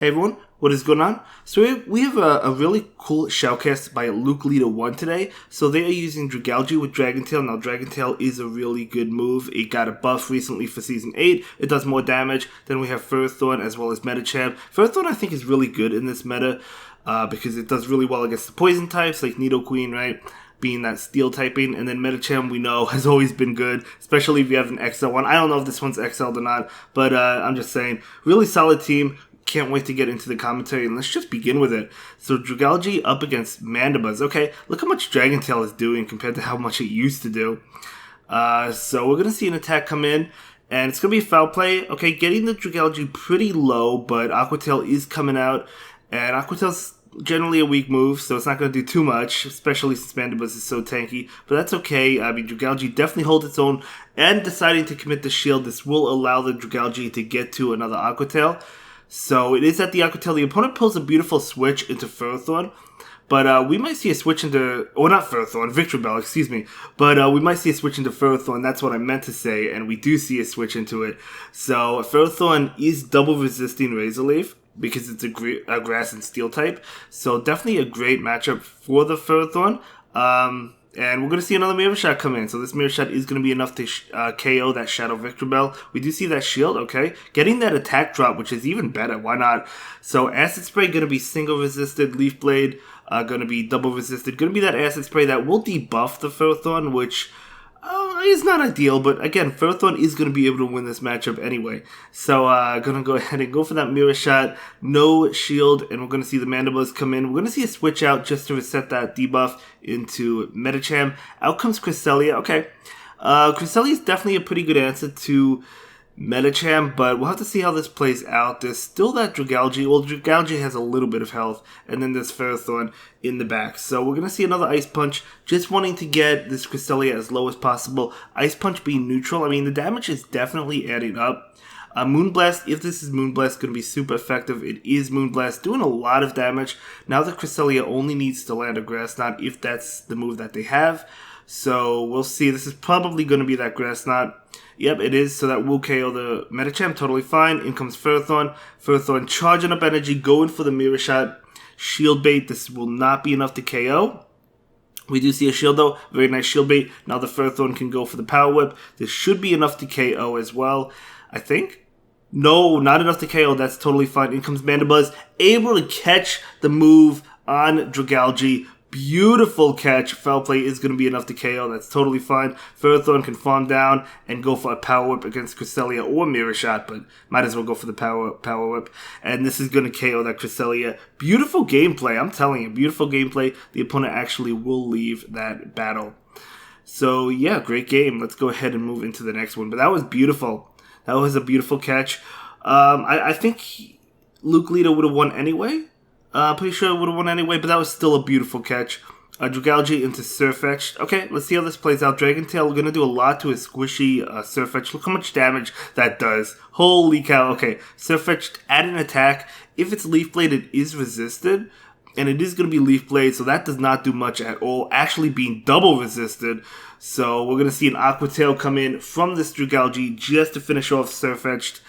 Hey everyone, what is going on? So we have a really cool shoutcast by Luke Leader 1 today. So they are using Dragalge with Dragon Tail. Now Dragon Tail is a really good move. It got a buff recently for Season 8. It does more damage. Then we have Ferrothorn as well as Medicham. Ferrothorn I think is really good in this meta because it does really well against the poison types like Nidoqueen, right? Being that steel typing, and then Medicham we know has always been good, especially if you have an XL one. I don't know if this one's XL'd or not, but I'm just saying, really solid team. Can't wait to get into the commentary, and let's just begin with it. So Dragalge up against Mandibuzz. Okay, look how much Dragon Tail is doing compared to how much it used to do. So we're going to see an attack come in, and it's going to be foul play. Okay, getting the Dragalge pretty low, but Aqua Tail is coming out, and Aqua Tail's generally a weak move, so it's not going to do too much, especially since Mandibuzz is so tanky, but that's okay. I mean, Dragalge definitely holds its own, and deciding to commit the shield, this will allow the Dragalge to get to another Aqua Tail. So it is at the Aqua Tail. The opponent pulls a beautiful switch into Ferrothorn, but we might see a switch into, or not Ferrothorn, Victreebel, excuse me, but we might see a switch into Ferrothorn. That's what I meant to say, and we do see a switch into it. So Ferrothorn is double resisting Razor Leaf, because it's a grass and steel type. So definitely a great matchup for the Ferrothorn. And we're going to see another Mirror Shot come in. So this Mirror Shot is going to be enough to KO that Shadow Victreebel. We do see that shield, okay. Getting that attack drop, which is even better. Why not? So Acid Spray going to be single resisted. Leaf Blade going to be double resisted. Going to be that Acid Spray that will debuff the Ferrothorn, which is not ideal, but again, Ferrothorn is going to be able to win this matchup anyway. So, going to go ahead and go for that Mirror Shot. No shield, and we're going to see the Mandibuzz come in. We're going to see a switch out just to reset that debuff into Medicham. Out comes Cresselia. Okay, Cresselia is definitely a pretty good answer to Medicham, but we'll have to see how this plays out. There's still that Dragalge. Well, Dragalge has a little bit of health, and then there's Ferrothorn in the back. So we're going to see another Ice Punch, just wanting to get this Cresselia as low as possible. Ice Punch being neutral. I mean, the damage is definitely adding up. Moonblast, if this is Moonblast, going to be super effective. It is Moonblast, doing a lot of damage. Now the Cresselia only needs to land a Grass Knot if that's the move that they have. So we'll see. This is probably going to be that Grass Knot. Yep, it is, so that will KO the Medicham, totally fine. In comes Ferrothorn. Ferrothorn charging up energy, going for the Mirror Shot. Shield Bait, this will not be enough to KO. We do see a shield though, very nice shield bait. Now the Ferrothorn can go for the Power Whip. This should be enough to KO as well, I think. No, not enough to KO, that's totally fine. In comes Mandibuzz, able to catch the move on Dragalge. Beautiful catch. Foul play is going to be enough to KO. That's totally fine. Ferrothorn can farm down and go for a Power Whip against Cresselia or Mirror Shot, but might as well go for the Power Whip. And this is going to KO that Cresselia. Beautiful gameplay. I'm telling you, beautiful gameplay. The opponent actually will leave that battle. So yeah, great game. Let's go ahead and move into the next one. But that was beautiful. That was a beautiful catch. I think Luke Leader would have won anyway. Pretty sure it would have won anyway, but that was still a beautiful catch. Dragalge into Sirfetch'd. Okay, let's see how this plays out. Dragon Tail, we're going to do a lot to a squishy Sirfetch'd. Look how much damage that does. Holy cow. Okay, Sirfetch'd, add an attack. If it's Leaf Blade, it is resisted. And it is going to be Leaf Blade, so that does not do much at all. Actually being double resisted. So we're going to see an Aqua Tail come in from this Dragalge just to finish off Sirfetch'd.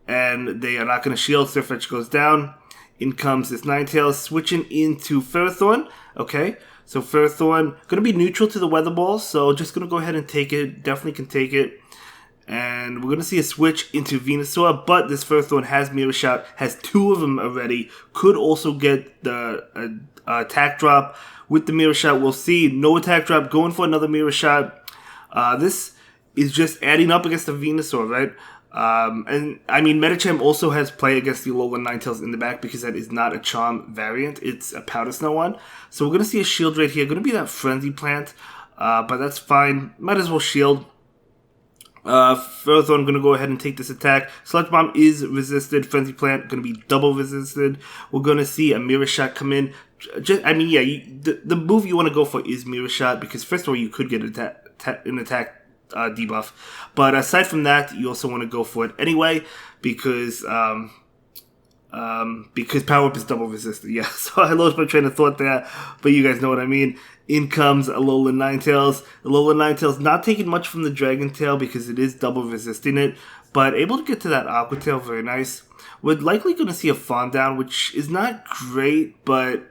And they are not going to shield. Sirfetch'd goes down. In comes this Ninetales, switching into Ferrothorn. Okay, so Ferrothorn going to be neutral to the Weather Ball, so just going to go ahead and take it. Definitely can take it. And we're going to see a switch into Venusaur, but this Ferrothorn has Mirror Shot, has two of them already. Could also get the attack drop with the Mirror Shot. We'll see. No attack drop, going for another Mirror Shot. This is just adding up against the Venusaur, right? And I mean, Medicham also has play against the Alolan Ninetales in the back because that is not a Charm variant. It's a Powder Snow one. So we're going to see a shield right here. Going to be that Frenzy Plant, but that's fine. Might as well shield. Ferrothorn going to go ahead and take this attack. Sludge Bomb is resisted. Frenzy Plant going to be double resisted. We're going to see a Mirror Shot come in. The move you want to go for is Mirror Shot because first of all, you could get an attack debuff, but aside from that, you also want to go for it anyway because because Power Whip is double resistant. Yeah, so I lost my train of thought there, but you guys know what I mean. In comes Alola Ninetales. Alola Ninetales not taking much from the Dragon Tail because it is double resisting it, but able to get to that Aqua Tail, very nice. We're likely going to see a Fawn Down, which is not great, but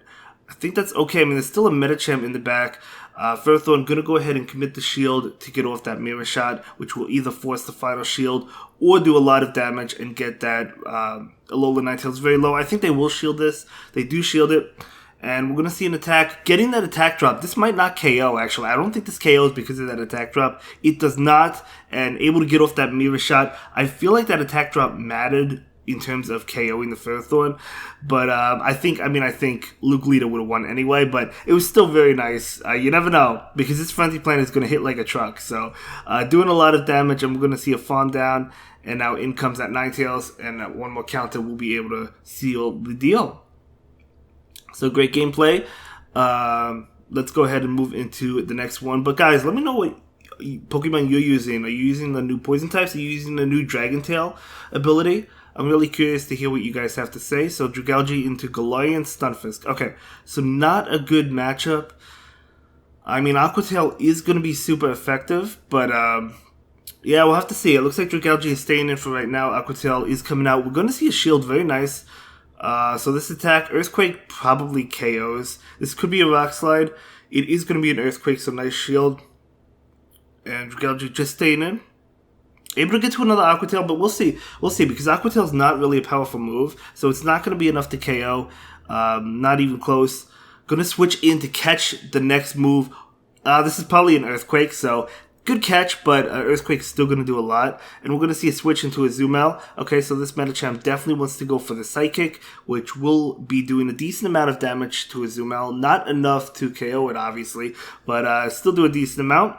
I think that's okay. I mean, there's still a Medicham in the back. Ferrothorn going to go ahead and commit the shield to get off that Mirror Shot, which will either force the final shield or do a lot of damage and get that Alola Ninetales very low. I think they will shield this. They do shield it. And we're going to see an attack. Getting that attack drop. This might not KO, actually. I don't think this KOs because of that attack drop. It does not. And able to get off that Mirror Shot. I feel like that attack drop mattered in terms of KOing the Ferrothorn. But I think Luke Lita would have won anyway. But it was still very nice. You never know. Because this Frenzy Plant is going to hit like a truck. So doing a lot of damage. I'm going to see a Fawn Down. And now in comes that Ninetales. And one more counter will be able to seal the deal. So great gameplay. Let's go ahead and move into the next one. But guys, let me know what Pokemon you're using. Are you using the new Poison types? Are you using the new Dragon Tail ability? I'm really curious to hear what you guys have to say. So Dragalge into Galar and Stunfisk. Okay, so not a good matchup. I mean, Aqua Tail is going to be super effective, but yeah, we'll have to see. It looks like Dragalge is staying in for right now. Aqua Tail is coming out. We're going to see a shield, very nice. So this attack, Earthquake probably KOs. This could be a Rock Slide. It is going to be an Earthquake, so nice shield. And Dragalge just staying in. Able to get to another Aqua Tail, but we'll see. We'll see, because Aqua Tail is not really a powerful move, so it's not going to be enough to KO. Not even close. Going to switch in to catch the next move. This is probably an Earthquake, so good catch, but Earthquake's still going to do a lot. And we're going to see a switch into a Azumarill. Okay, so this Medicham definitely wants to go for the Psychic, which will be doing a decent amount of damage to a Azumarill. Not enough to KO it, obviously, but still do a decent amount.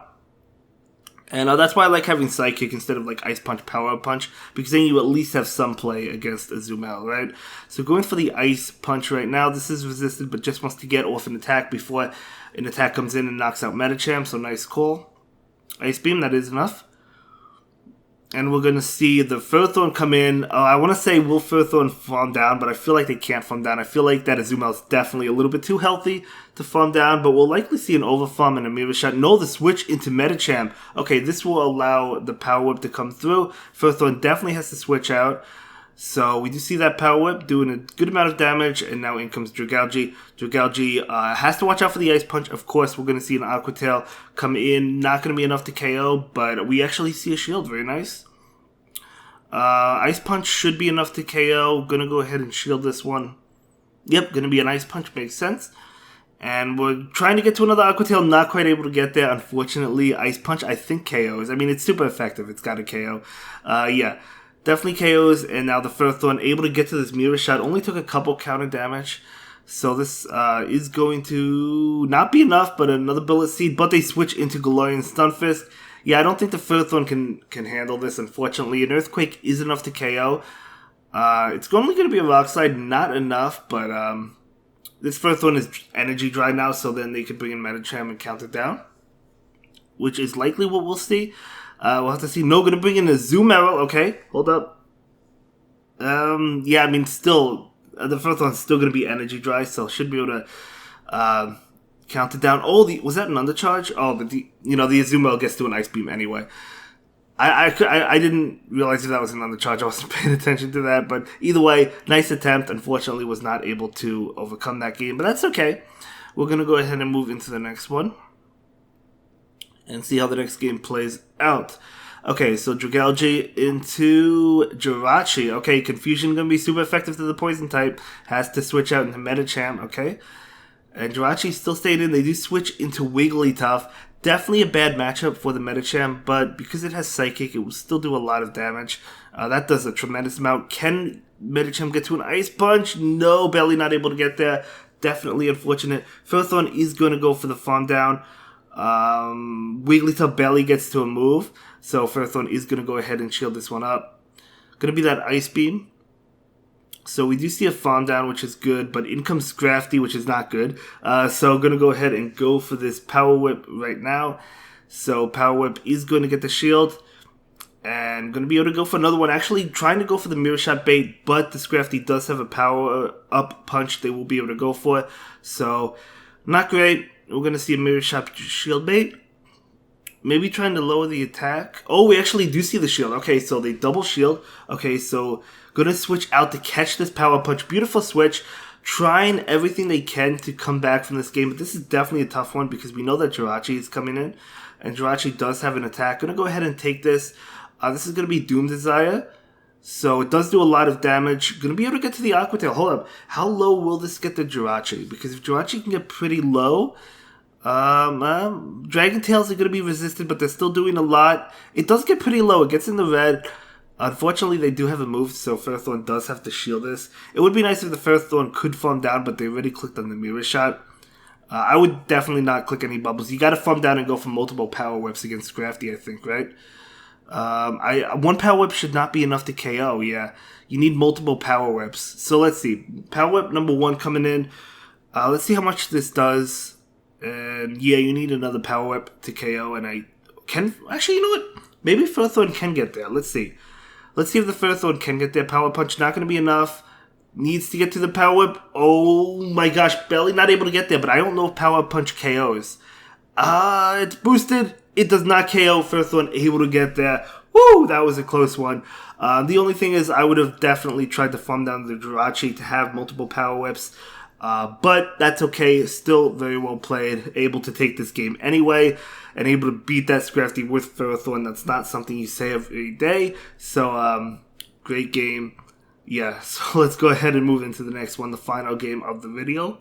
And that's why I like having Psychic instead of like Ice Punch, Power Punch, because then you at least have some play against Azumarill, right? So going for the Ice Punch right now. This is resisted, but just wants to get off an attack before an attack comes in and knocks out Medicham, so nice call. Ice Beam, that is enough. And we're going to see the Ferrothorn come in. I want to say will Ferrothorn farm down, but I feel like they can't farm down. I feel like that Azumarill is definitely a little bit too healthy to farm down, but we'll likely see an overfarm and a Mirror Shot. No, the switch into Medicham. Okay, this will allow the Power Whip to come through. Ferrothorn definitely has to switch out. So we do see that Power Whip doing a good amount of damage, and now in comes Dragalge. Dragalge has to watch out for the Ice Punch. Of course, we're going to see an Aqua Tail come in. Not going to be enough to KO, but we actually see a shield. Very nice. Ice Punch should be enough to KO. Going to go ahead and shield this one. Yep, going to be an Ice Punch. Makes sense. And we're trying to get to another Aqua Tail. Not quite able to get there. Unfortunately, Ice Punch, I think KOs. I mean, it's super effective. It's got a KO. Yeah. Definitely KOs, and now the Ferrothorn able to get to this Mirror Shot. Only took a couple counter damage. So this is going to not be enough, but another Bullet Seed. But they switch into Galar and Stunfisk. Yeah, I don't think the Ferrothorn can handle this, unfortunately. An Earthquake is enough to KO. It's only going to be a Rock Slide, not enough, but this Ferrothorn is Energy Dry now, so then they can bring in Medicham and count it down, which is likely what we'll see. We'll have to see. No, gonna bring in a Azumarill. Okay, hold up. Yeah, I mean, still, the first one's still gonna be Energy Dry, so should be able to count it down. Oh, was that an undercharge? Oh, but the Azumarill gets to an Ice Beam anyway. I didn't realize if that was an undercharge. I wasn't paying attention to that, but either way, nice attempt. Unfortunately, was not able to overcome that game, but that's okay. We're gonna go ahead and move into the next one and see how the next game plays out. Okay, so Dragalge into Jirachi. Okay, Confusion going to be super effective to the Poison type. Has to switch out into Medicham, okay. And Jirachi still stayed in. They do switch into Wigglytuff. Definitely a bad matchup for the Medicham, but because it has Psychic, it will still do a lot of damage. That does a tremendous amount. Can Medicham get to an Ice Punch? No, barely not able to get there. Definitely unfortunate. Ferrothorn is going to go for the farm down. Wigglytuff barely gets to a move, so Ferrothorn is going to go ahead and shield this one up. Going to be that Ice Beam. So we do see a farm down, which is good, but in comes Scrafty, which is not good. So going to go ahead and go for this Power Whip right now. So Power Whip is going to get the shield. And going to be able to go for another one. Actually trying to go for the Mirror Shot bait, but the Scrafty does have a power-up punch they will be able to go for. So, not great. We're going to see a Mirror Shot shield bait. Maybe trying to lower the attack. Oh, we actually do see the shield. Okay, so they double shield. Okay, so going to switch out to catch this power punch. Beautiful switch. Trying everything they can to come back from this game. But this is definitely a tough one because we know that Jirachi is coming in. And Jirachi does have an attack. Going to go ahead and take this. This is going to be Doom Desire. So it does do a lot of damage. Going to be able to get to the Aqua Tail. Hold up. How low will this get the Jirachi? Because if Jirachi can get pretty low... Dragon Tails are going to be resisted, but they're still doing a lot. It does get pretty low. It gets in the red. Unfortunately, they do have a move, so Ferrothorn does have to shield this. It would be nice if the Ferrothorn could farm down, but they already clicked on the Mirror Shot. I would definitely not click any bubbles. You got to farm down and go for multiple Power Whips against Scrafty, I think, right? One Power Whip should not be enough to KO, yeah. You need multiple Power Whips. So let's see. Power Whip number 1 coming in. Let's see how much this does. And yeah, you need another Power Whip to KO, and I can... Actually, you know what? Maybe Ferrothorn can get there. Let's see. Let's see if the Ferrothorn can get there. Power Punch not going to be enough. Needs to get to the Power Whip. Oh my gosh, barely not able to get there, but I don't know if Power Punch KOs. It's boosted. It does not KO. Ferrothorn able to get there. Woo! That was a close one. The only thing is I would have definitely tried to farm down the Jirachi to have multiple Power Whips. But that's okay, still very well played, able to take this game anyway, and able to beat that Scrafty with Ferrothorn. That's not something you say every day, so great game. Yeah, so let's go ahead and move into the next one, the final game of the video.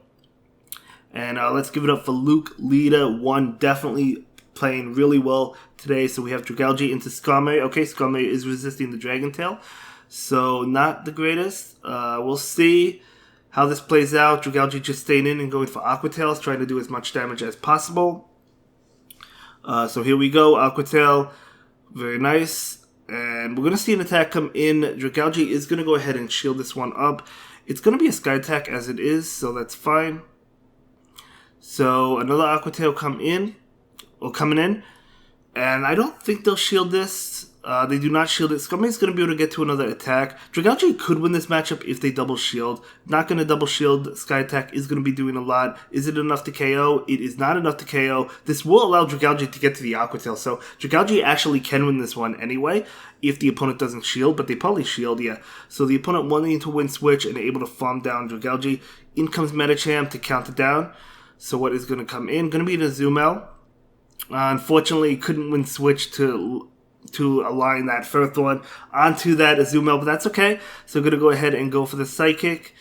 And let's give it up for Luke Lita 1, definitely playing really well today. So we have Dragalge into Skarmory. Okay, Skarmory is resisting the Dragon Tail, so not the greatest. We'll see how this plays out. Dragalge just staying in and going for Aqua Tails, trying to do as much damage as possible. So here we go, Aqua Tail, very nice. And we're going to see an attack come in. Dragalge is going to go ahead and shield this one up. It's going to be a Sky attack as it is, so that's fine. So another Aqua Tail coming in. And I don't think they'll shield this. They do not shield it. Skarmory's going to be able to get to another attack. Dragalge could win this matchup if they double shield. Not going to double shield. Sky attack is going to be doing a lot. Is it enough to KO? It is not enough to KO. This will allow Dragalge to get to the Aqua Tail. So Dragalge actually can win this one anyway if the opponent doesn't shield. But they probably shield, yeah. So the opponent wanting to win switch and able to farm down Dragalge. In comes Medicham to count it down. So what is going to come in? Going to be the Azumel. Unfortunately, couldn't win switch to align that Ferrothorn onto that Azumel, but that's okay. So I'm going to go ahead and go for the Psychic,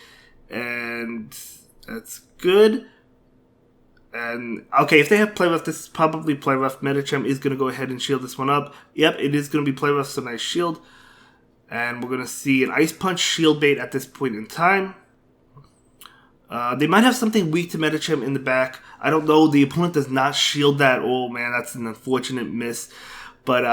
and that's good. And okay, if they have Play Rough, this is probably Play Rough. Medicham is going to go ahead and shield this one up. Yep, it is going to be Play Rough, so nice shield. And we're going to see an Ice Punch shield bait at this point in time. They might have something weak to Medicham in the back. I don't know. The opponent does not shield that. Oh man, that's an unfortunate miss. But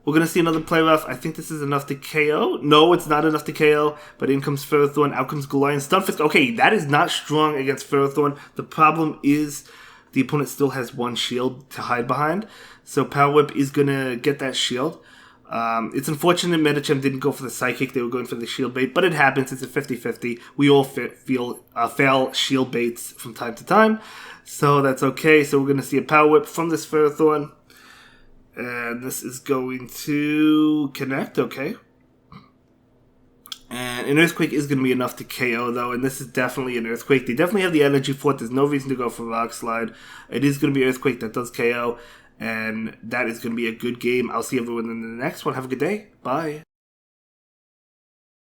we're going to see another Play Rough. I think this is enough to KO. No, it's not enough to KO. But in comes Ferrothorn. Out comes Galar and Stunfisk. Okay, that is not strong against Ferrothorn. The problem is the opponent still has one shield to hide behind. So Power Whip is going to get that shield. It's unfortunate Medicham didn't go for the Psychic. They were going for the shield bait. But it happens. It's a 50-50. We all fail shield baits from time to time. So that's okay. So we're going to see a Power Whip from this Ferrothorn. And this is going to connect, okay. And an Earthquake is going to be enough to KO, though, and this is definitely an Earthquake. They definitely have the energy for it. There's no reason to go for Rock Slide. It is going to be Earthquake that does KO, and that is going to be a good game. I'll see everyone in the next one. Have a good day. Bye.